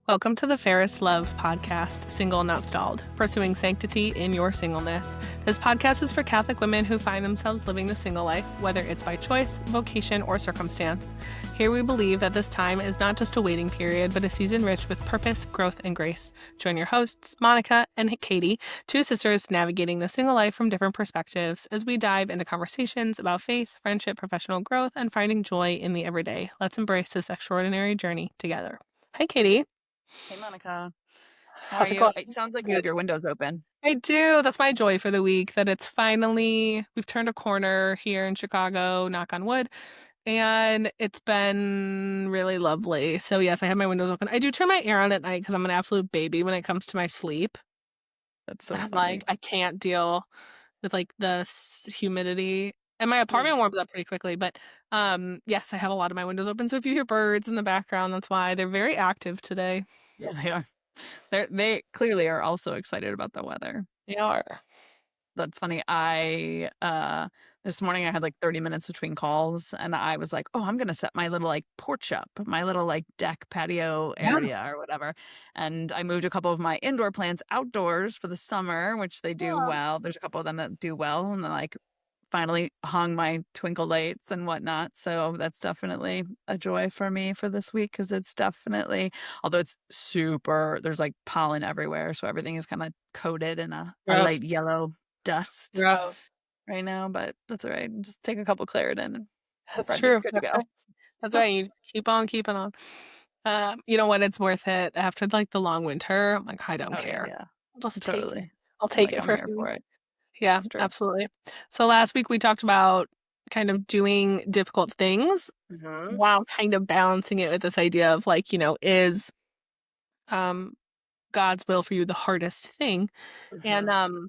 Welcome to the Ferris Love podcast, Single Not Stalled, pursuing sanctity in your singleness. This podcast is for Catholic women who find themselves living the single life, whether it's by choice, vocation, or circumstance. Here we believe that this time is not just a waiting period, but a season rich with purpose, growth, and grace. Join your hosts, Monica and Katie, two sisters navigating the single life from different perspectives as we dive into conversations about faith, friendship, professional growth, and finding joy in the everyday. Let's embrace this extraordinary journey together. Hi, Katie. Hey, Monica. How How's are it you? going? It sounds like you Good. have your windows open. I do. That's my joy for the week, that it's finally, we've turned a corner here in Chicago, knock on wood, and it's been really lovely. So yes, I have my windows open. I do turn my air on at night because I'm an absolute baby when it comes to my sleep. That's so I'm funny. like, I can't deal with like the humidity. And my apartment warms up pretty quickly, but yes, I have a lot of my windows open. So if you hear birds in the background, that's why. They're very active today. Yeah, they are. They clearly are also excited about the weather. They are. That's funny. This morning I had like 30 minutes between calls and I was like, oh, I'm gonna set my little like porch up, my little like deck patio Yeah. area or whatever. And I moved a couple of my indoor plants outdoors for the summer, which they do Yeah. well. There's a couple of them that do well, and then like finally hung my twinkle lights and whatnot. So that's definitely a joy for me for this week because it's definitely, although it's super, there's like pollen everywhere. So everything is kind of coated in a Gross. light yellow dust Gross. right now, but that's all right. Just take a couple Claritin and That's we're good, true. good to That's go. right. That's right. You keep on keeping on. You know what? It's worth it after like the long winter. I'm like, I don't Oh, yeah, care. yeah. I'll just take it. Totally. I'll I'm take like, it I'm for a here few for weeks. it. Yeah, It's true. absolutely. So last week we talked about kind of doing difficult things Mm-hmm. while kind of balancing it with this idea of like, is um God's will for you the hardest thing? And Mm-hmm. um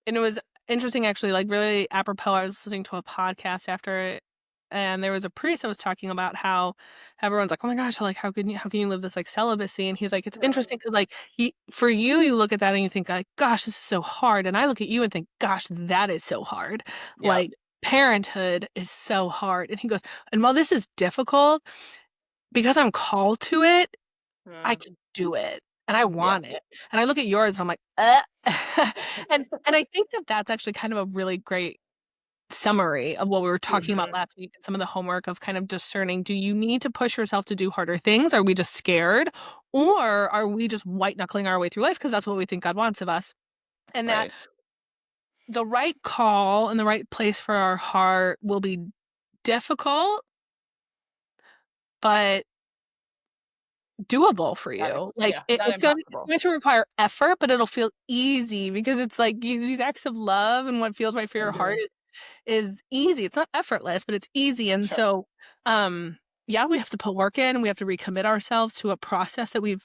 and it was interesting actually, like really apropos. I was listening to a podcast after it, and there was a priest that was talking about how everyone's like, oh my gosh, like how can you live this like celibacy? And he's like, it's interesting because like for you look at that and you think like, gosh, this is so hard. And I look at you and think, gosh, that is so hard. Yeah. Like parenthood is so hard. And he goes, and while this is difficult, because I'm called to it, I Mm. can do it and I Yeah. want it. And I look at yours and I'm like, and I think that that's actually kind of a really great summary of what we were talking about Mm-hmm. last week and some of the homework of kind of discerning, do you need to push yourself to do harder things? Are we just scared? Or are we just white knuckling our way through life because that's what we think God wants of us? And that Right. the right call and the right place for our heart will be difficult, but doable for Not, you. Like yeah, it, not it's going it's impossible. going to require effort, but it'll feel easy because it's like these acts of love and what feels right for your heart Mm-hmm. is easy. It's not effortless, but it's easy. And Sure. so yeah, we have to put work in. We have to recommit ourselves to a process that we've,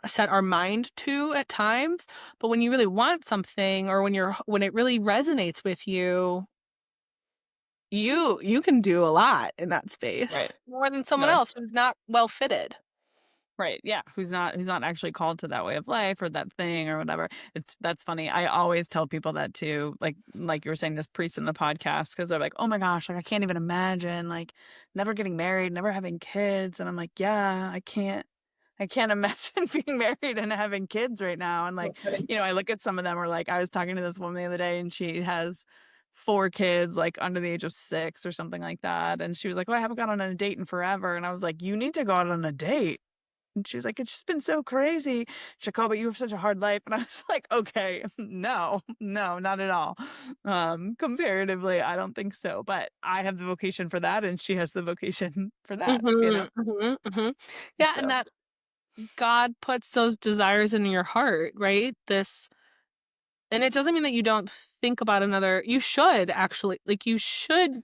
set our mind to at times. But when you really want something, or when it really resonates with you, you can do a lot in that space Right. more than No, someone else it's who's not well fitted. right. Yeah. Who's not actually called to that way of life or that thing or whatever. That's funny. I always tell people that too. Like you were saying, this priest in the podcast, because they're like, oh my gosh, like I can't even imagine like never getting married, never having kids. And I'm like, yeah, I can't imagine being married and having kids right now. And like, I look at some of them, or like I was talking to this woman the other day and she has 4 kids, like under the age of 6 or something like that. And she was like, oh, I haven't gone on a date in forever. And I was like, you need to go out on a date. And she was like, it's just been so crazy. She's like, oh, but you have such a hard life. And I was like, okay, no, not at all. Comparatively, I don't think so. But I have the vocation for that, and she has the vocation for that, Mhm, mhm, mhm. Yeah, and So, that God puts those desires in your heart, right? And it doesn't mean that you don't think about another. You should actually, like, you should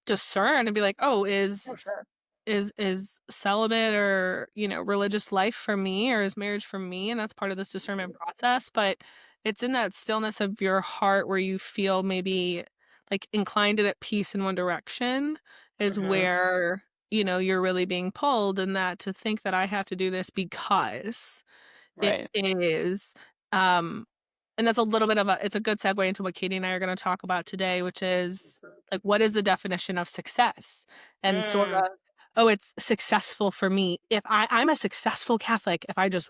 discern and be like, oh, for sure. is celibate or, religious life for me, or is marriage for me? And that's part of this discernment process. But it's in that stillness of your heart where you feel maybe like inclined and at peace in one direction is Hmm. where, you're really being pulled, and that to think that I have to do this because it Right. is, um and that's a little bit of it's a good segue into what Katie and I are going to talk about today, which is like, what is the definition of success? And sort Mm, of oh, it's successful for me if I'm a successful Catholic if I just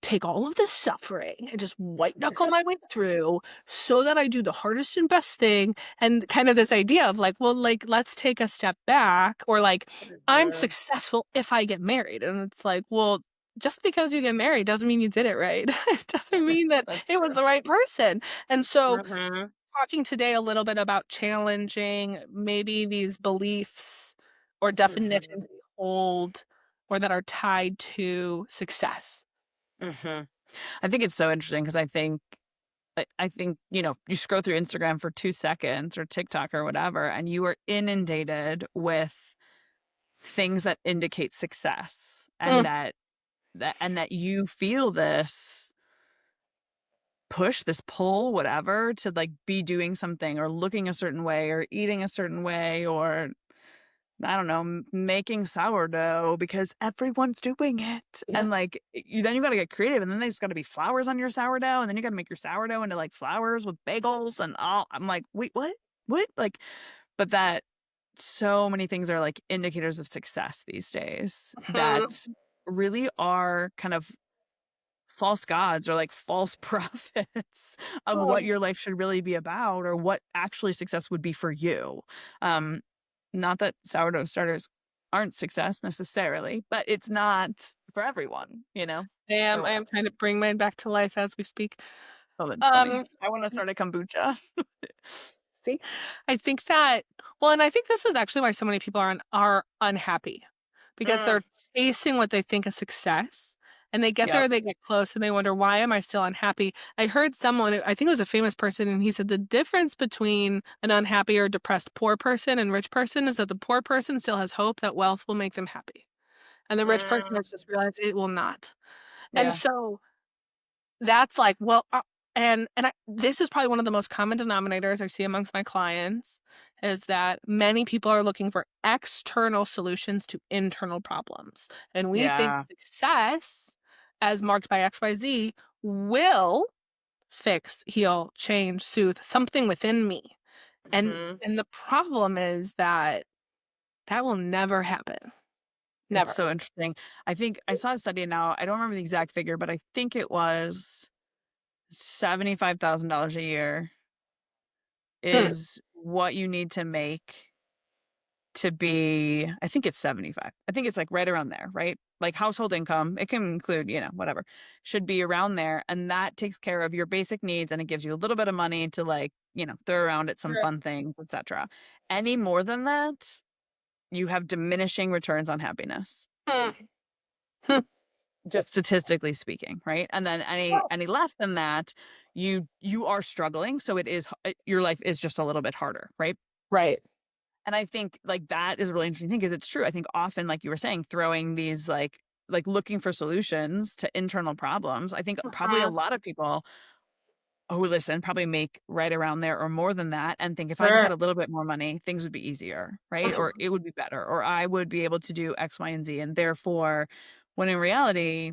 take all of this suffering and just white knuckle my way through so that I do the hardest and best thing. And kind of this idea of like, well, like, let's take a step back, or like, I'm Mhm. successful if I get married. And it's like, well, just because you get married doesn't mean you did it right. It doesn't mean that That's it was true. the right person. And so, Mhm. talking today a little bit about challenging maybe these beliefs or definitions Mhm. we hold or that are tied to success. Mhm. I think it's so interesting because I think, you scroll through Instagram for 2 seconds or TikTok or whatever, and you are inundated with things that indicate success, and Mm, that you feel this push, this pull, whatever, to, like, be doing something or looking a certain way or eating a certain way, or I don't know, making sourdough because everyone's doing it. yeah. And like you gotta get creative, and then there's gotta be flowers on your sourdough, and then you gotta make your sourdough into like flowers with bagels and all. I'm like, wait, what? What? Like, but that so many things are like indicators of success these days that Mhm. really are kind of false gods or like false prophets of what Mm. your life should really be about or what actually success would be for you. Um, Not that sourdough starters aren't success necessarily, but it's not for everyone, or I am whatever. trying to bring mine back to life as we speak. Oh, that's funny. Um, I want to start a kombucha. see, I think that well, and I think this is actually why so many people are unhappy because Mm, they're chasing what they think is success, and they get yep. there, they get close, and they wonder why am I still unhappy? I heard someone, I think it was a famous person, and he said the difference between an unhappy or depressed poor person and rich person is that the poor person still has hope that wealth will make them happy, and the rich person has Mm, just realized it will not. And yeah. so that's like, well, and this is probably one of the most common denominators I see amongst my clients is that many people are looking for external solutions to internal problems. And we think Yeah. success, as marked by XYZ, will fix, heal, change, soothe something within me. And Hmm. and the problem is that that will never happen. It's Never. so interesting. I think I saw a study now. I don't remember the exact figure, but I think it was $75,000 a year Hmm. is what you need to make to be. I think it's 75. I think it's like right around there, right? Like household income, it can include, whatever, should be around there. And that takes care of your basic needs and it gives you a little bit of money to like, throw around at some Sure. fun things, etc. Any more than that, you have diminishing returns on happiness. Hmm. Hmm. Just statistically speaking, right? And then any less than that, you are struggling, so your life is just a little bit harder, right? Right. And I think like that is a really interesting thing because it's true. I think often, like you were saying, throwing these like looking for solutions to internal problems. I think probably a Mhm. lot of people who listen probably make right around there or more than that and think if I just Sure. had a little bit more money, things would be easier, right? Or it would be better, or I would be able to do X, Y, and Z. And therefore, when in reality,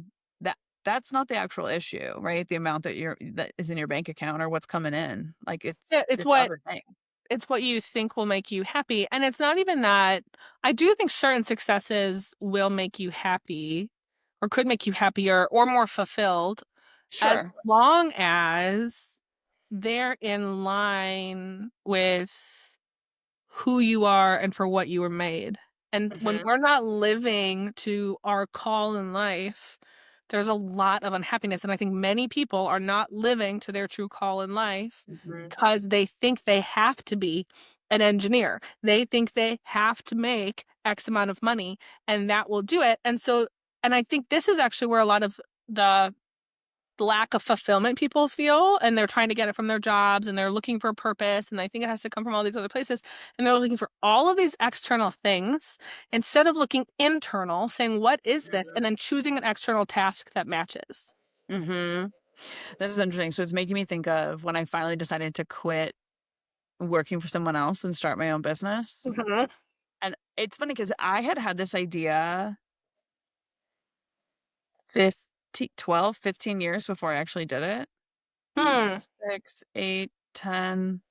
that's not the actual issue, right? The amount that is in your bank account or what's coming in. Like Yeah, it's other things. it's what you think will make you happy, and it's not even that. I do think certain successes will make you happy or could make you happier or more fulfilled as Sure. long as they're in line with who you are and for what you were made. And when Hmm. we're not living to our call in life, there's a lot of unhappiness. And I think many people are not living to their true call in life Hmm. because they think they have to be an engineer. They think they have to make X amount of money and that will do it. And so, and I think this is actually where a lot of the lack of fulfillment people feel, and they're trying to get it from their jobs and they're looking for a purpose and I think it has to come from all these other places, and they're looking for all of these external things instead of looking internal, saying what is this, and then choosing an external task that matches. Hmm. This is interesting. So it's making me think of when I finally decided to quit working for someone else and start my own business. Mhm. And it's funny because I had this idea 15, 12, 15 years before I actually did it. Hmm. 6, 8, 10,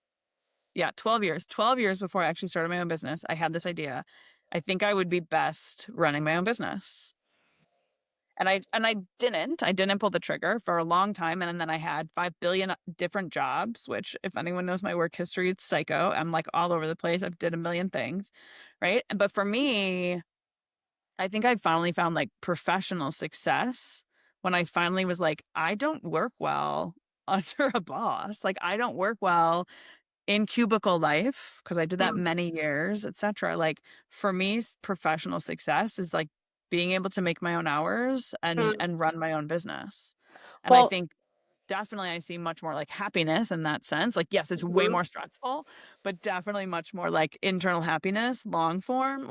yeah, 12 years. 12 years before I actually started my own business, I had this idea. I think I would be best running my own business. And I didn't pull the trigger for a long time, and then I had 5 billion different jobs, which if anyone knows my work history, it's psycho. I'm, like, all over the place. I've did a million things, right? But for me, I think I finally found, like, professional success when I finally was like, "I don't work well under a boss." Like, I don't work well in cubicle life because I did that Mm. many years, etcetera. Like, for me, professional success is like being able to make my own hours Mm. and run my own business. And I Well, think definitely I see much more like happiness in that sense. Like, yes, it's way mhm. more stressful, but definitely much more like internal happiness, long term,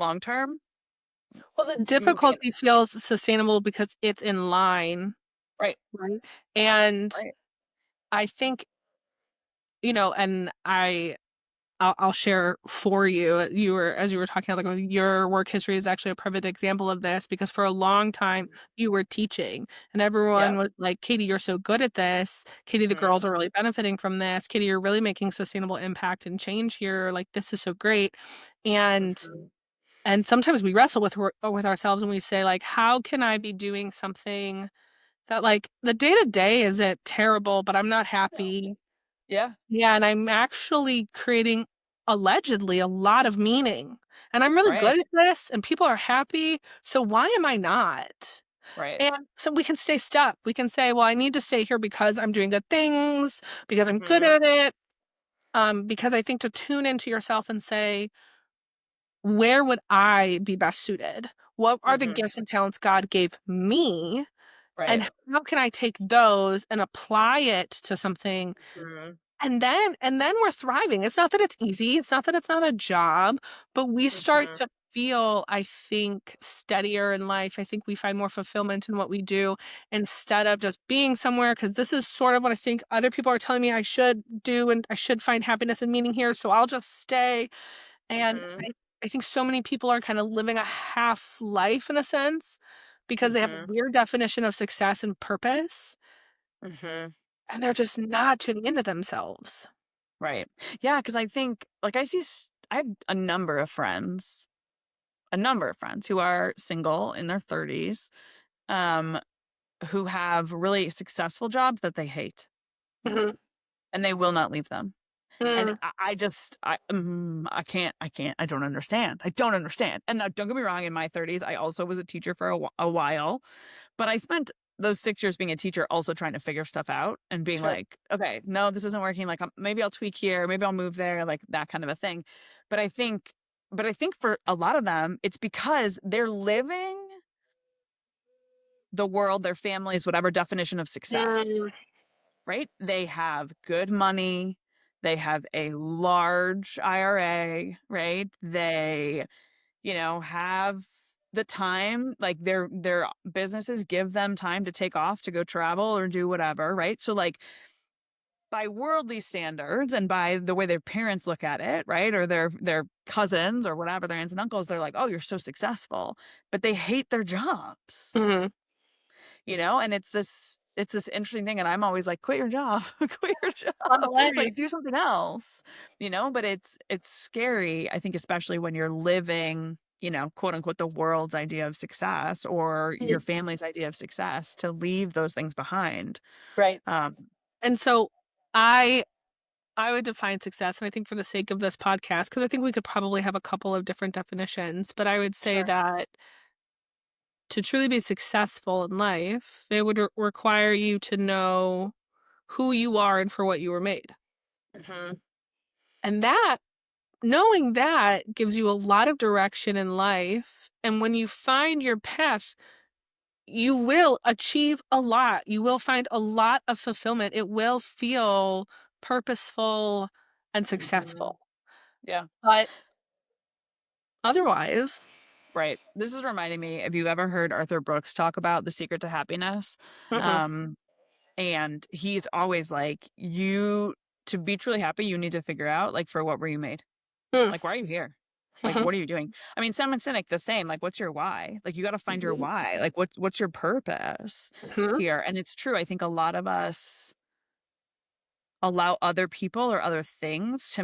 Well, the moving it. difficulty feels sustainable because it's in line, Right. right? And Right. I think, and I'll share for you. As you were talking, I was like, well, your work history is actually a perfect example of this because for a long time you were teaching and Yeah. everyone was like, Katie, you're so good at this. Katie, the girls are Mhm. really benefiting from this. Katie, you're really making sustainable impact and change here. Like, this is so great. And Mhm. and sometimes we wrestle with ourselves and we say, like, how can I be doing something that, like, the day to day isn't terrible, but I'm not No. happy. Yeah. Yeah, and I'm actually creating, allegedly, a lot of meaning, and I'm really Right. good at this, and people are happy, so why am I not? Right. And so we can stay stuck. We can say, "Well, I need to stay here because I'm doing good things, because I'm good Mhm. at it." Because I think to tune into yourself and say, "Where would I be best suited? What are the Mhm. gifts and talents God gave me, Right. and how can I take those and apply it to something?" Mhm. And then we're thriving. It's not that it's easy, it's not that it's not a job, but we start Mhm. to feel, I think, steadier in life. I think we find more fulfillment in what we do instead of just being somewhere. Because this is sort of what I think other people are telling me I should do, and I should find happiness and meaning here, so I'll just stay. And Mhm. I think so many people are kinda living a half life in a sense because they have a Mhm. weird definition of success and purpose, Mhm. and they're just not tuning into themselves. Right. Yeah, because I think, like, I have a number of friends who are single in their 30s, um, who have really successful jobs that they hate, Mhm. and they will not leave them. And Mm. I don't understand. I don't understand. And now, don't get me wrong, in my 30s, I also was a teacher for a while, but I spent those 6 years being a teacher also trying to figure stuff out and being Sure. like, "Okay, no, this isn't working, like, maybe I'll tweak here, maybe I'll move there," like, that kind of a thing. But I think for a lot of them, it's because they're living the world, their families, whatever definition of success, Mm. right? They have good money, they have a large IRA, right? They, have the time, like their businesses give them time to take off to go travel or do whatever, right? So like by worldly standards and by the way their parents look at it, right? Or their cousins or whatever, their aunts and uncles, they're like, "Oh, you're so successful." But they hate their jobs. Mhm. And it's this interesting thing, and I'm always like, "Quit your job. Quit your Run job. away. Like, do something else." But it's scary, I think, especially when you're living, quote unquote, "the world's idea of success" or your Mhm. family's idea of success, to leave those things behind. Right. Um, And so I I would define success, and I think for the sake of this podcast, because I think we could probably have a couple of different definitions, but I would say Sure. that to truly be successful in life, it would require you to know who you are and for what you were made. Mhm. And that knowing that gives you a lot of direction in life. And when you find your path, you will achieve a lot. You will find a lot of fulfillment. It will feel purposeful and Mhm. successful. Yeah. But otherwise, Right. This is reminding me, have you ever heard Arthur Brooks talk about The Secret to Happiness? mhm, Um, and he's always like, "You to be truly happy, you need to figure out, like, for what were you made? mm, Like, why are you here? Like, mhm, what are you doing?" I mean, Simon Sinek, the same. Like, what's your why? Like, you got to find your mhm, why. Like, what's your purpose mhm. here? And it's true. I think a lot of us allow other people or other things to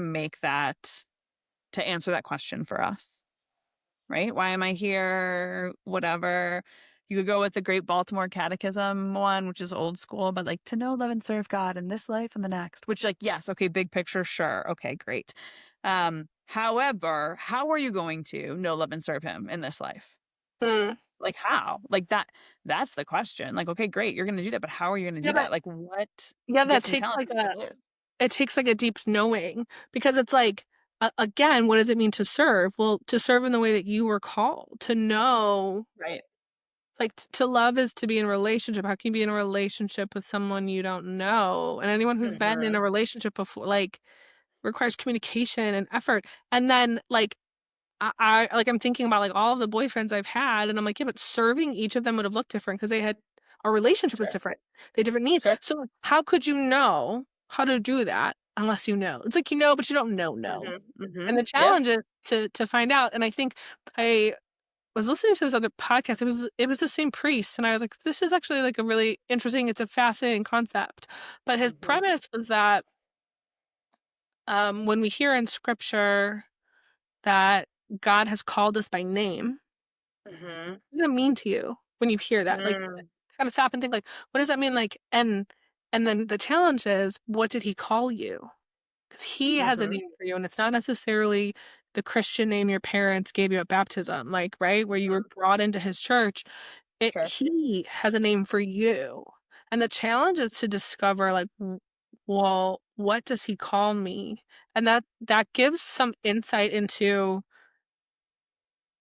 answer that question for us. right? Why am I here? Whatever. You could go with the Great Baltimore Catechism one, which is old school, but like to know, love, and serve God in this life and the next, which like, yes, okay, big picture, sure. Okay, great. However, how are you going to know, love, and serve him in this life? Mm. Like how? Like that's the question. Like, okay, great, you're gonna do that, but how are you gonna Yeah, do that? Like what yeah, that gifts and takes talents like do you a lose? it takes like a deep knowing because it's like again, what does it mean to serve? Well, to serve in the way that you were called, to know Right. like to love is to be in a relationship. How can you be in a relationship with someone you don't know? And anyone who's been in Mm-hmm. a relationship before like requires communication and effort. And then like I like I'm thinking about like all of the boyfriends I've had, and I'm like, yeah, but serving each of them would have looked different because they had our relationship was Sure. different. They had different needs. Sure. So like, how could you know how to do that unless you know? It's like you know, but you don't know. Mm-hmm. Mm-hmm. And the Yeah. challenge is to find out. And I think I was listening to this other podcast. It was the same priest, and I was like, this is actually like a really interesting. It's a fascinating concept. But his Mm-hmm. premise was that when we hear in scripture that God has called us by name, Mm-hmm. what does that mean to you when you hear that? Like, Mm. kind of stop and think, like, what does that mean? Like, and then the challenge is, what did he call you? Because he has a Mm-hmm. name for you, and it's not necessarily the Christian name your parents gave you at baptism, like, right, where you were brought into his church. Sure. He has a name for you, and the challenge is to discover, like, well, what does he call me? And that gives some insight into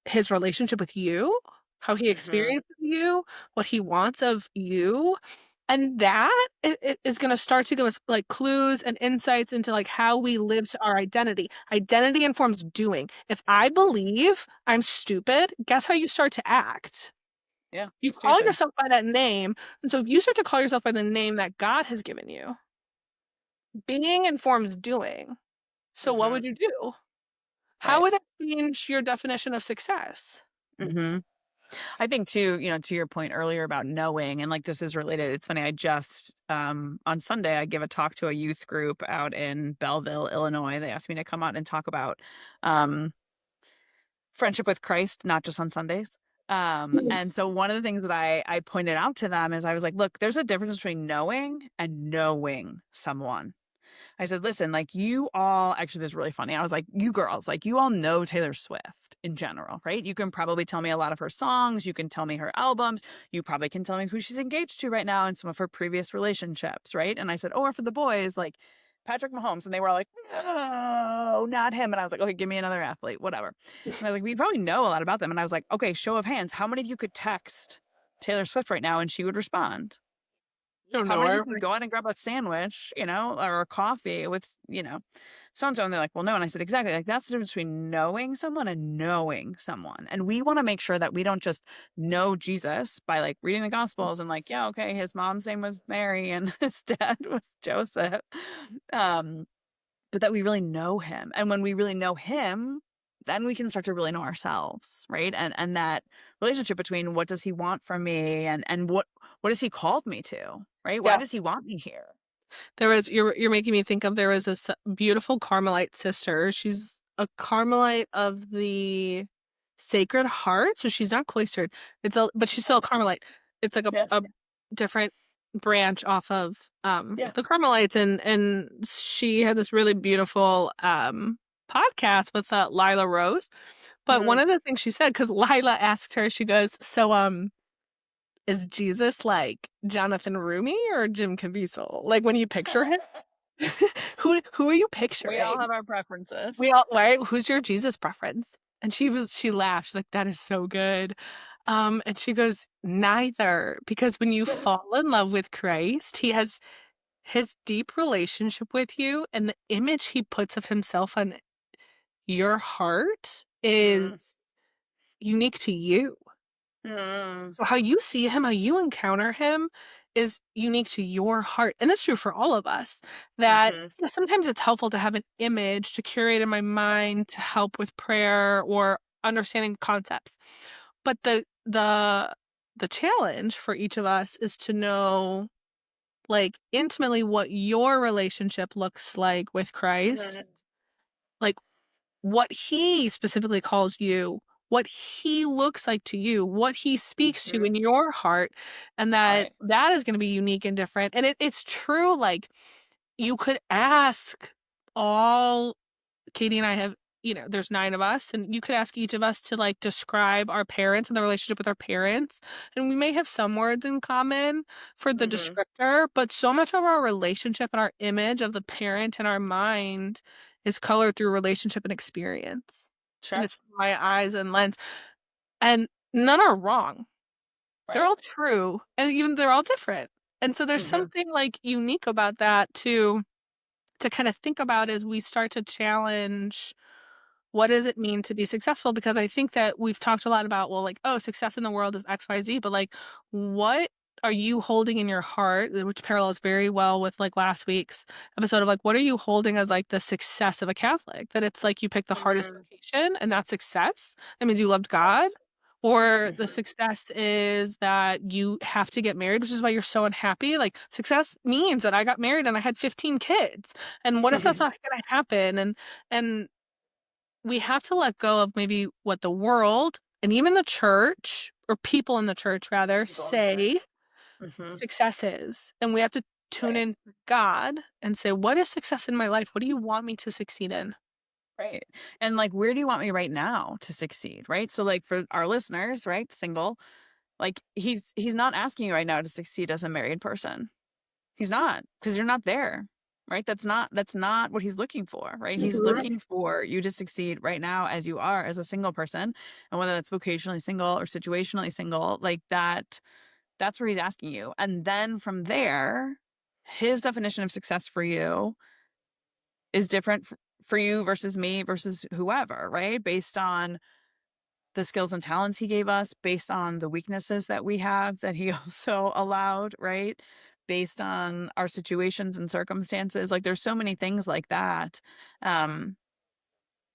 his relationship with you, how he Mm-hmm. experiences you, what he wants of you. And that is going to start to give us like clues and insights into like how we live to our identity. Identity informs doing. If I believe I'm stupid, guess how you start to act? Yeah. You call Stupid. yourself by that name. And so if you start to call yourself by the name that God has given you, being informs doing. So what Mm-hmm. would you do? How Right. would that change your definition of success? Mm-hmm. I think too, to your point earlier about knowing, and like this is related. It's funny. I just on Sunday I give a talk to a youth group out in Belleville, Illinois. They asked me to come out and talk about um friendship with Christ, not just on Sundays. And so one of the things that I pointed out to them is I was like, look, there's a difference between knowing and knowing someone. I said, listen, like you all, actually, this is really funny. I was like, you girls, like you all know Taylor Swift in general, right? You can probably tell me a lot of her songs. You can tell me her albums. You probably can tell me who she's engaged to right now and some of her previous relationships, right? And I said, oh, or for the boys, like Patrick Mahomes. And they were all like, no, not him. And I was like, okay, give me another athlete, whatever. And I was like, we probably know a lot about them. And I was like, okay, show of hands, how many of you could text Taylor Swift right now and she would respond? You don't How know many of you her. can go out and grab a sandwich, or a coffee with, so and so? And they're like, well, no. And I said, exactly. Like, that's the difference between knowing someone and knowing someone. And we want to make sure that we don't just know Jesus by like reading the Gospels and like, yeah, okay, his mom's name was Mary and his dad was Joseph. Um, but that we really know him. And when we really know him, then we can start to really know ourselves, right? And that relationship between what does he want from me and what has he called me to, right? Why Yeah. does he want me here? There was you're making me think of there was this beautiful Carmelite sister. She's a Carmelite of the Sacred Heart, so she's not cloistered. But she's still a Carmelite. It's like Yeah. a different branch off of Yeah. the Carmelites, and she had this really beautiful podcast with Lila Rose. But one Mm. of the things she said, because Lila asked her, she goes, "So is Jesus like Jonathan Rumi or Jim Caviezel? Like when you picture him, who are you We all picturing? have our preferences. We all right? Who's your Jesus preference?" And she laughed. She's like, "That is so good." And she goes, "Neither, because when you fall in love with Christ, he has his deep relationship with you, and the image he puts of himself on your heart is Mm. unique to you. Mm. So how you see him, how you encounter him is unique to your heart. And that's true for all of us. That Mm-hmm. yeah, sometimes it's helpful to have an image to curate in my mind to help with prayer or understanding concepts. But the challenge for each of us is to know like intimately what your relationship looks like with Mm-hmm. Christ, like what he specifically calls you, what he looks like to you, what he speaks to Mhm. in your heart, and that Right. that is going to be unique and different. And it's true, like, you could ask all Katie and I have, there's 9 of us, and you could ask each of us to, like, describe our parents and the relationship with our parents, and we may have some words in common for the Mhm. descriptor, but so much of our relationship and our image of the parent in our mind is colored through relationship and experience, and Sure. it's my eyes and lens, and none are wrong. They're Right. all true, and even they're all different, and so there's Mhm. something, like, unique about that to kinda think about as we start to challenge what does it mean to be successful? Because I think that we've talked a lot about, well, like, oh, success in the world is XYZ, but like, what are you holding in your heart, which parallels very well with like last week's episode of like, what are you holding as like the success of a Catholic? That it's like you pick the hardest Mhm. vocation and that's success. That means you loved Right. God. Or the Mhm. success is that you have to get married, which is why you're so unhappy. Like, success means that I got married and I had 15 kids. And what if that's not going to happen? And we have to let go of maybe what the world and even the church, or people in the church rather, People in the church. say Mhm. success is. And we have to tune Right. in to God and say, what is success in my life? What do you want me to succeed in? Right. And like, where do you want me right now to succeed? Right. So like for our listeners, right, single, like he's not asking you right now to succeed as a married person. He's not, because you're not there. Right. That's not what he's looking for. Right. He's Mhm. looking for you to succeed right now as you are as a single person. And whether that's vocationally single or situationally single, like that's where he's asking you. And then from there, his definition of success for you is different for you versus me versus whoever, right? Based on the skills and talents he gave us, based on the weaknesses that we have that he also allowed, right? Based on our situations and circumstances. Like there's so many things like that. Um,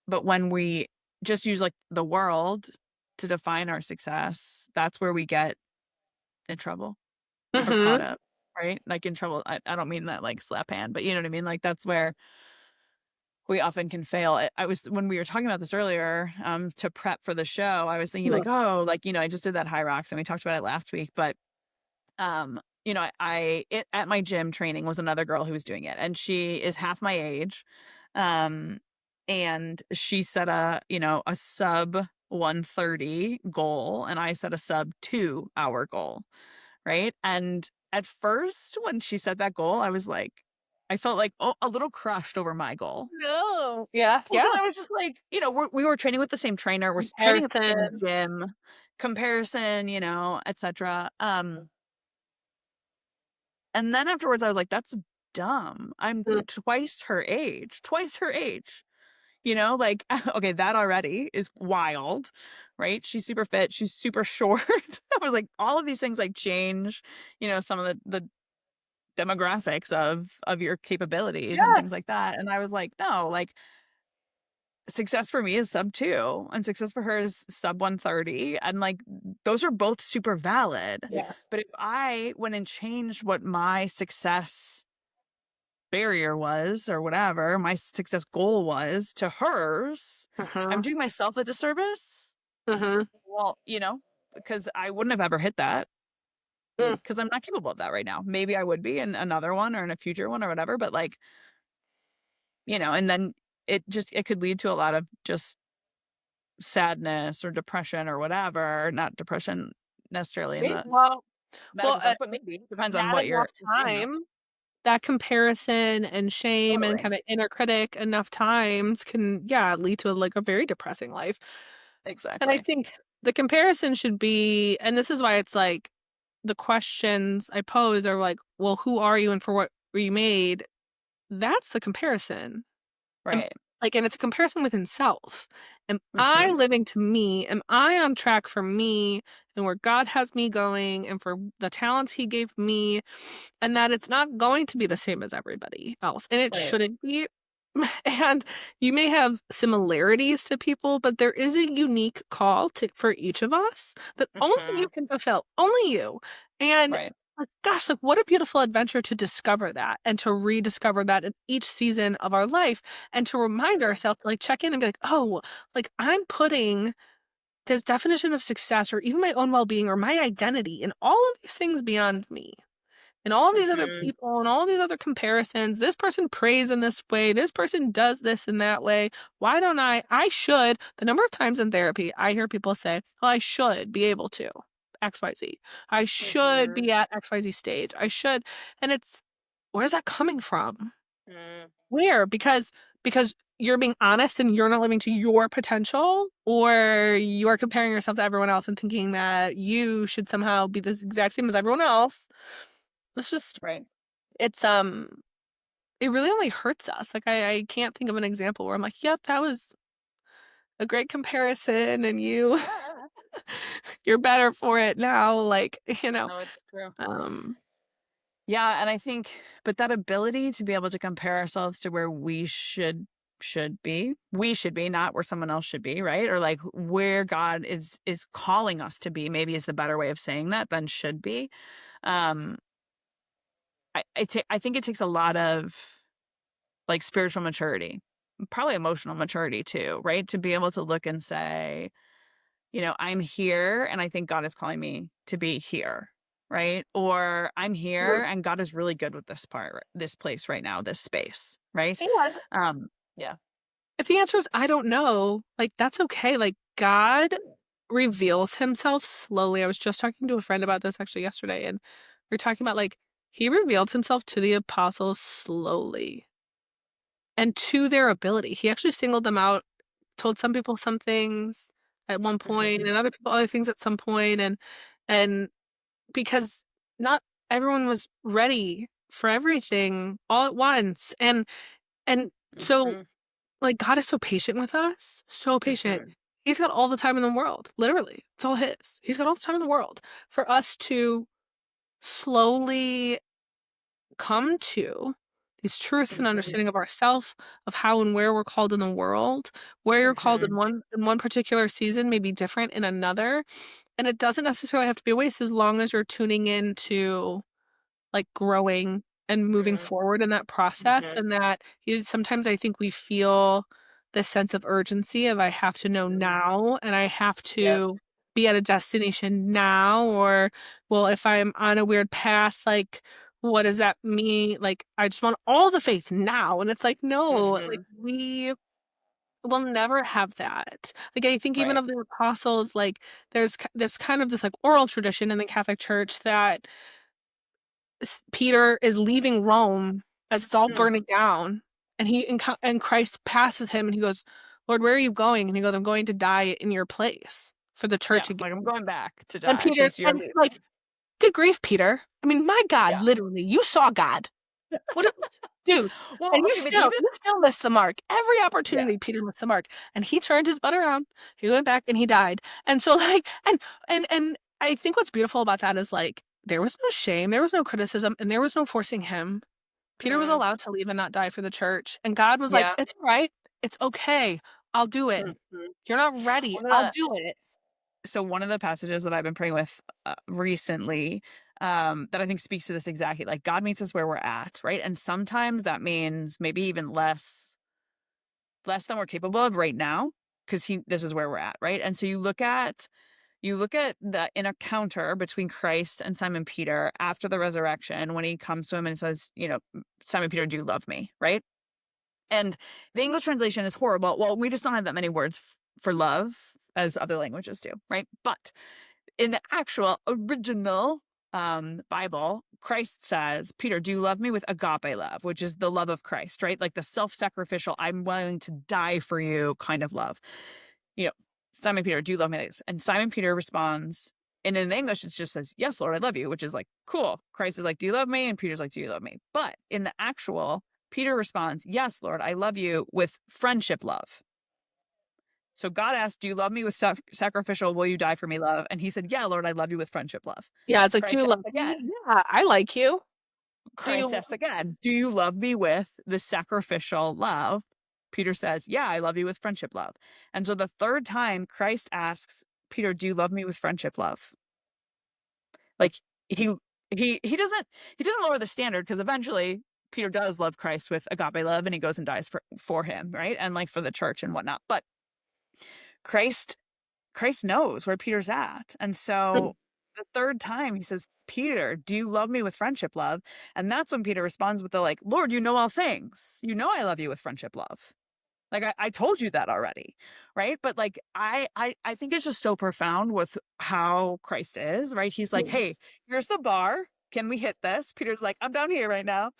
but when we just use like the world to define our success, that's where we get in trouble or caught Mhm. up, right? Like in trouble. I don't mean that like slap hand, but you know what I mean? Like that's where we often can fail. I was when we were talking about this earlier, to prep for the show, I was thinking like, oh, like, I just did that high rocks and we talked about it last week, but at my gym training was another girl who was doing it and she is half my age. Um, and she set a sub 130 goal and I set a sub 2 hour goal. Right. And at first, when she set that goal, I was like, I felt like a little crushed over my goal. No. Yeah. Well, Yeah. because I was just like, we were training with the same trainer, we're training at the same Comparison. gym, comparison, etc. And then afterwards, I was like, that's dumb. I'm Mm. twice her age. Like, okay, that already is wild, right? She's super fit, she's super short. I was like, all of these things like change, some of the demographics of your capabilities and things Yes. like that. And I was like, no, like success for me is sub 2 and success for her is sub 130 and like those are both super valid. Yes. But if I went and changed what my success barrier was or whatever my success goal was to hers, I'm Mhm. doing myself a disservice. Mhm. Well, because I wouldn't have ever hit that Mm. because I'm not capable of that right now. Maybe I would be in another one or in a future one or whatever, but like, and then it could lead to a lot of just sadness or depression or whatever. Not depression necessarily in Great. the Well, medical sense, but maybe depends on not what enough you're thinking of. time. That comparison and shame and Totally. kinda inner critic enough times can, yeah, lead to, like, a very depressing life. And I Exactly. think the comparison should be, and this is why it's like, the questions I pose are like, "Well, who are you and for what were you made?" That's the comparison. Am Right. and it's a comparison within self. Am I Hmm. living to me? Am I on track for me and where God has me going and for the talents he gave me? And that it's not going to be the same as everybody else, and it Right. shouldn't be. And you may have similarities to people, but there is a unique call for each of us that only Hmm. you can fulfill, only you. And Right. like, gosh, like what a beautiful adventure to discover that and to rediscover that in each season of our life and to remind ourselves, like check in and be like, oh, like I'm putting this definition of success or even my own well-being or my identity and all of these things beyond me and all these other people and all these other comparisons. This person prays in this way. This person does this in that way. Why don't I? I should. The number of times in therapy, I hear people say, oh, I should be able to XYZ. I should be at XYZ stage. I should. And it's, where's that coming from? Where? Because you're being honest and you're not living to your potential, or you are comparing yourself to everyone else and thinking that you should somehow be the exact same as everyone else. It's just, Right. it's, it really only hurts us. Like, I can't think of an example where I'm like, yep, that was a great comparison and you're better for it now. Like, No, it's true. um, Yeah, and I think, but that ability to be able to compare ourselves to where we should be, not where someone else should be, right? Or like where God is calling us to be, maybe is the better way of saying that than should be. Um, I think it takes a lot of like spiritual maturity, probably emotional maturity too, right? To be able to look and say, I'm here and I think God is calling me to be here, right? Or I'm here and God is really good with this place right now, this space, right? yeah. Yeah. If the answer is I don't know, like, that's okay. Like, God reveals himself slowly. I was just talking to a friend about this actually yesterday, and we are talking about, like, he revealed himself to the apostles slowly and to their ability. He actually singled them out, told some people some things at one point and other people other things at some point, and because not everyone was ready for everything all at once. And so, like, God is so patient with us, so patient. He's got all the time in the world, literally. It's all his. He's got all the time in the world for us to slowly come to these truths and understanding of ourself, of how and where we're called in the world. Where you're called in one particular season may be different in another, and it doesn't necessarily have to be a waste as long as you're tuning into, like, growing and moving forward in that process. And that sometimes I think we feel this sense of urgency of I have to know now and I have to be at a destination now, or, well, if I'm on a weird path, like, what does that mean? Like, I just want all the faith now. And it's like, no, like, we will never have that. Like, I think even Right. of the apostles, like, there's kind of this, like, oral tradition in the Catholic Church that Peter is leaving Rome as it's all burning down, and and Christ passes him and he goes, Lord, where are you going? And he goes, I'm going to die in your place for the Yeah. church again. Like I'm going back to And die Peter, because you're and like, good grief, Peter. I mean, my God, literally, you saw God. What, dude? well, And okay, but even you still missed the mark. Every opportunity, Peter missed the mark, and he turned his butt around. He went back and he died. And so, like, and I think what's beautiful about that is, like, there was no shame, there was no criticism, and there was no forcing him. Peter was allowed to leave and not die for the church, and God was like, "It's all right. It's okay. I'll do it. You're not ready. one of I'll the do it." so one of the passages that I've been praying with recently, that I think speaks to this exactly, like God meets us where we're at, right? And sometimes that means maybe even less than we're capable of right now, because this is where we're at, right? And so you look at the encounter between Christ and Simon Peter after the resurrection, when he comes to him and says, Simon Peter, do you love me? Right? And the English translation is horrible. Well, we just don't have that many words for love as other languages do, right? But in the actual original Bible, Christ says, Peter, do you love me, with agape love, which is the love of Christ, right? Like the self-sacrificial, I'm willing to die for you kind of love. Simon Peter, do you love me? And Simon Peter responds, and in the English, it just says, yes, Lord, I love you, which is like, cool. Christ is like, do you love me? And Peter's like, do you love me? But in the actual, Peter responds, yes, Lord, I love you, with friendship love. So God asked, do you love me with sacrificial, will you die for me love? And he said, yeah, Lord, I love you with friendship love. Yeah, it's like, Christ "Do you asks love me? again. Yeah, I like you. Do Christ you?" asks again, do you love me with the sacrificial love? Peter says, yeah, I love you with friendship love. And so the third time Christ asks Peter, do you love me with friendship love? Like he doesn't lower the standard, because eventually Peter does love Christ with agape love and he goes and dies for him, right? And like for the church and whatnot. But Christ Christ knows where Peter's at. And so the third time he says, Peter, do you love me with friendship love? And that's when Peter responds with the like, Lord, you know all things. You know I love you with friendship love. Like I told you that already. Right. But like I think it's just so profound with how Christ is, right? He's like, hey, here's the bar. Can we hit this? Peter's like, I'm down here right now.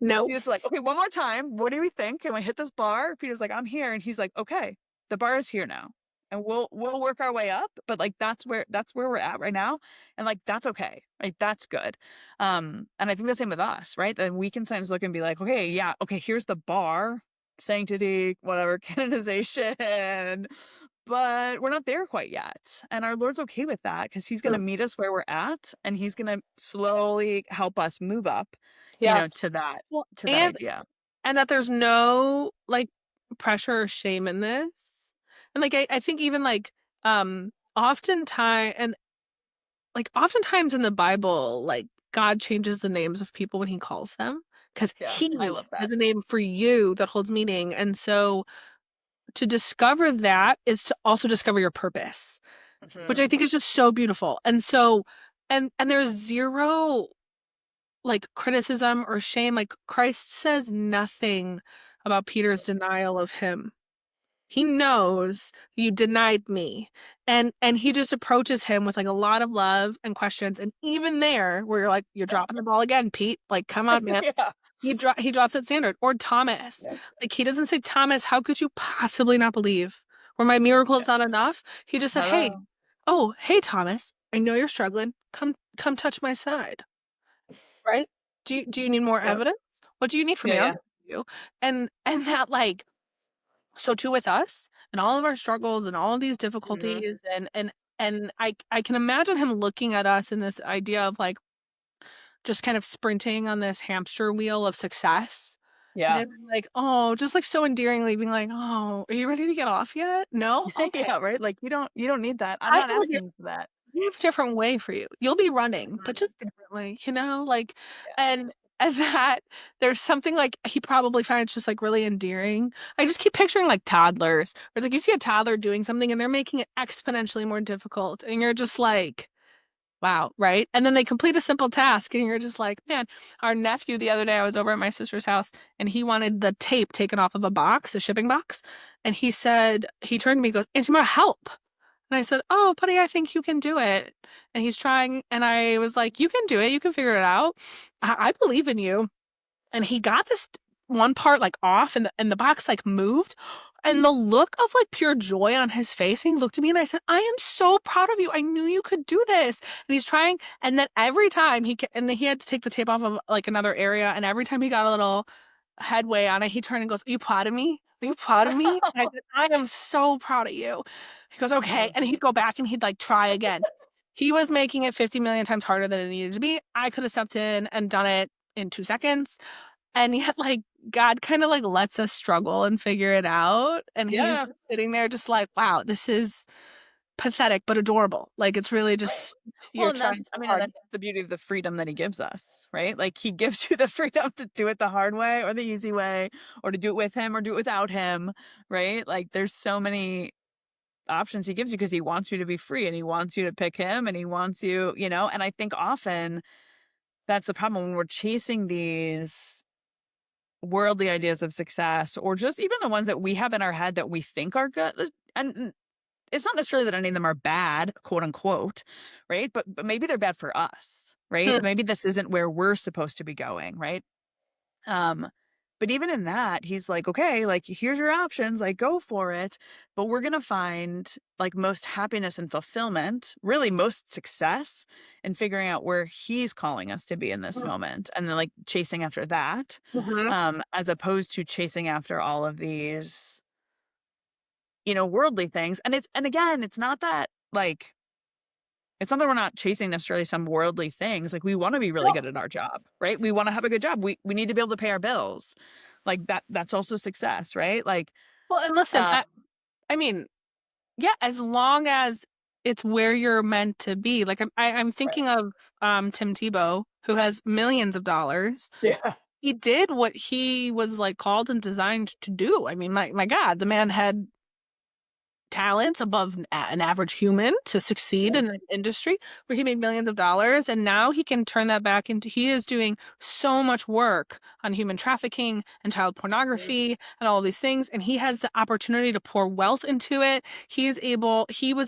No. It's like, okay, one more time. What do we think? Can we hit this bar? Peter's like, I'm here. And he's like, okay, the bar is here now. And we'll work our way up. But like that's where we're at right now. And like that's okay. Right. That's good. And I think the same with us, right? That we can sometimes look and be like, okay, yeah, okay, here's the bar, sanctity, whatever, canonization. But we're not there quite yet. And our Lord's okay with that because he's gonna meet us where we're at and he's gonna slowly help us move up, Yeah. to that Well, idea. and that there's no like pressure or shame in this. And like I think even like oftentimes in the Bible, like God changes the names of people when he calls them because Yeah, he I love that. has a name for you that holds meaning. And so to discover that is to also discover your purpose, which I think is just so beautiful. And so and there's zero like criticism or shame. Like Christ says nothing about Peter's denial of him. He knows you denied me. And he just approaches him with like a lot of love and questions. And even there, where you're like, you're dropping the ball again, Pete. Like, come on, man. Yeah. He drops that standard. Or Thomas. Yeah. Like he doesn't say, Thomas, how could you possibly not believe? Or my miracle is not enough. He just said, hey, hey Thomas, I know you're struggling. Come touch my side. Right? Do you need more evidence? What do you need from me? I'll give you. And that like, so too with us and all of our struggles and all of these difficulties and I can imagine him looking at us in this idea of like just kind of sprinting on this hamster wheel of success. Yeah. And like, oh, just like so endearingly being like, oh, are you ready to get off yet? No? Okay. Yeah, right. Like you don't need that. I'm not asking for that. We have a different way for you. You'll be running, but just differently, like, and that there's something like he probably finds just like really endearing. I just keep picturing like toddlers. It's like you see a toddler doing something and they're making it exponentially more difficult, and you're just like, wow, right? And then they complete a simple task, and you're just like, man. Our nephew the other day, I was over at my sister's house, and he wanted the tape taken off of a box, a shipping box, and he turned to me, and goes, Auntie Mara, help. And I said, oh, buddy, I think you can do it. And he's trying. And I was like, you can do it. You can figure it out. I believe in you. And he got this one part like off and the box like moved. And the look of like pure joy on his face. And he looked at me and I said, I am so proud of you. I knew you could do this. And he's trying. And then every time he had to take the tape off of like another area. And every time he got a little headway on it, he turned and goes, are you proud of me? Are you proud of me? And I said, I am so proud of you. He goes, okay. And he'd go back and he'd like try again. He was making it 50 million times harder than it needed to be. I could have stepped in and done it in 2 seconds. And yet like God kind of like lets us struggle and figure it out. And he's sitting there just like, wow, this is pathetic but adorable. Like it's really just you're trying so hard. That's the beauty of the freedom that he gives us, right? Like he gives you the freedom to do it the hard way or the easy way, or to do it with him or do it without him, right? Like there's so many options he gives you because he wants you to be free and he wants you to pick him and he wants you, and I think often that's the problem when we're chasing these worldly ideas of success, or just even the ones that we have in our head that we think are good. And it's not necessarily that any of them are bad, quote unquote, right? But maybe they're bad for us, right? Maybe this isn't where we're supposed to be going, right? But even in that, he's like, okay, like here's your options, like go for it. But we're gonna find like most happiness and fulfillment, really most success in figuring out where he's calling us to be in this moment, and then like chasing after that, as opposed to chasing after all of these worldly things. And again, it's not that like, it's not that we're not chasing necessarily some worldly things. Like we want to be really good at our job, right? We want to have a good job. We need to be able to pay our bills. Like that's also success, right? Like, well, and listen, I mean, yeah, as long as it's where you're meant to be. Like I'm thinking of Tim Tebow, who has millions of dollars. Yeah. He did what he was like called and designed to do. I mean, my God, the man had talents above an average human to succeed in an industry where he made millions of dollars. And now he can turn that back into, he is doing so much work on human trafficking and child pornography and all of these things. And he has the opportunity to pour wealth into it. He was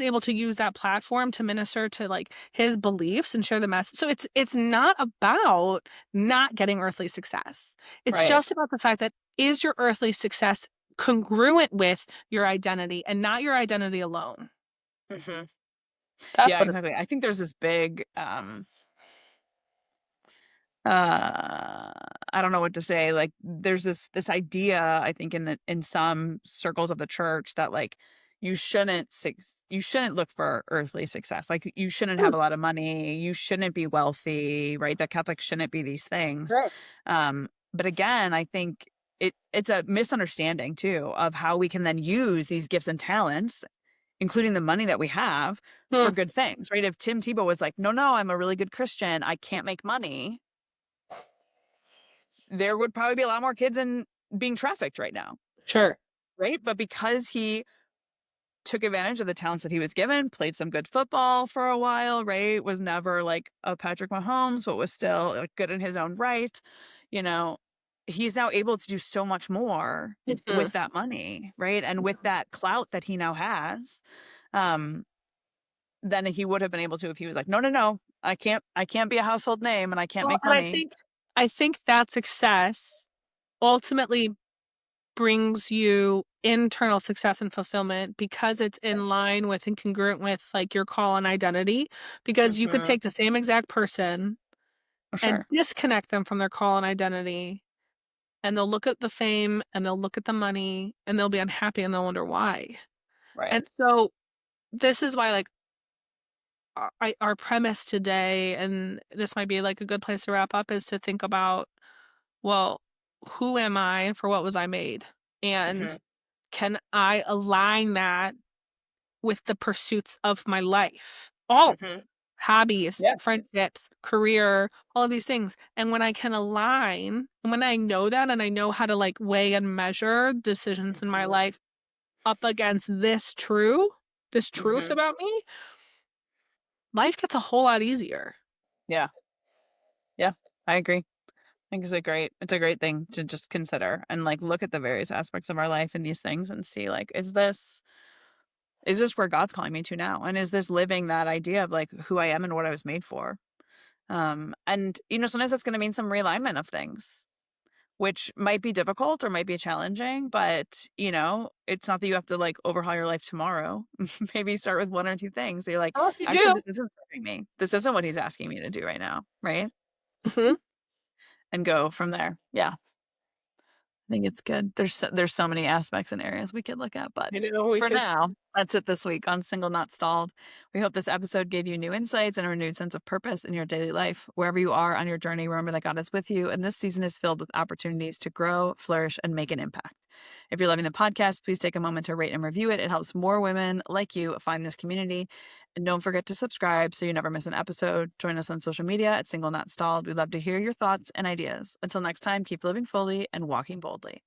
able to use that platform to minister to like his beliefs and share the message. So it's not about not getting earthly success. It's Right. just about the fact that is your earthly success congruent with your identity and not your identity alone. Mhm. That's Yeah, what it exactly. I think there's this big, I don't know what to say. Like, there's this idea, I think, in some circles of the church that like you shouldn't look for earthly success. Like, you shouldn't have is. a lot of money. You shouldn't be wealthy, right? That Catholics shouldn't be these things. Right. But again, I think it's a misunderstanding too of how we can then use these gifts and talents, including the money that we have, Hmm. for good things, right? If Tim Tebow was like, no, I'm a really good Christian, I can't make money, there would probably be a lot more kids in being trafficked right now, Sure. right? But because he took advantage of the talents that he was given, played some good football for a while, right? Was never like a Patrick Mahomes, but was still like, good in his own right, you know, he's now able to do so much more Mhm. with that money, right? And with that clout that he now has, um, than he would have been able to if he was like, no, I can't be a household name and I can't Well, make and money. I think that success ultimately brings you internal success and fulfillment because it's in line with and congruent with like your call and identity. Because you could Mhm. take the same exact person For and sure. disconnect them from their call and identity, and they'll look at the fame and they'll look at the money and they'll be unhappy and they'll wonder why. Right. And so this is why like our premise today, and this might be like a good place to wrap up, is to think about, well, who am I and for what was I made? And Mhm. can I align that with the pursuits of my life? All Mhm. hobbies, Yeah. friendships, career, all of these things. And when I can align, and when I know that and I know how to like weigh and measure decisions in my Mhm. life up against this truth Mhm. about me, life gets a whole lot easier. Yeah. Yeah. I agree. I think it's a great thing to just consider and like look at the various aspects of our life and these things and see like, is this where God's calling me to now? And is this living that idea of like who I am and what I was made for? And sometimes that's gonna mean some realignment of things, which might be difficult or might be challenging, but it's not that you have to like overhaul your life tomorrow. Maybe start with one or two things. You're like, Oh, if you actually, do. this isn't serving me. This isn't what he's asking me to do right now, right? Mhm. And go from there. Yeah, I think it's good. There's so many aspects and areas we could look at, but You know, we for could. now, that's it this week on Single Not Stalled. We hope this episode gave you new insights and a renewed sense of purpose in your daily life. Wherever you are on your journey, remember that God is with you, and this season is filled with opportunities to grow, flourish, and make an impact. If you're loving the podcast, please take a moment to rate and review it. It helps more women like you find this community. And don't forget to subscribe so you never miss an episode. Join us on social media at Single Not Stalled. We'd love to hear your thoughts and ideas. Until next time, keep living fully and walking boldly.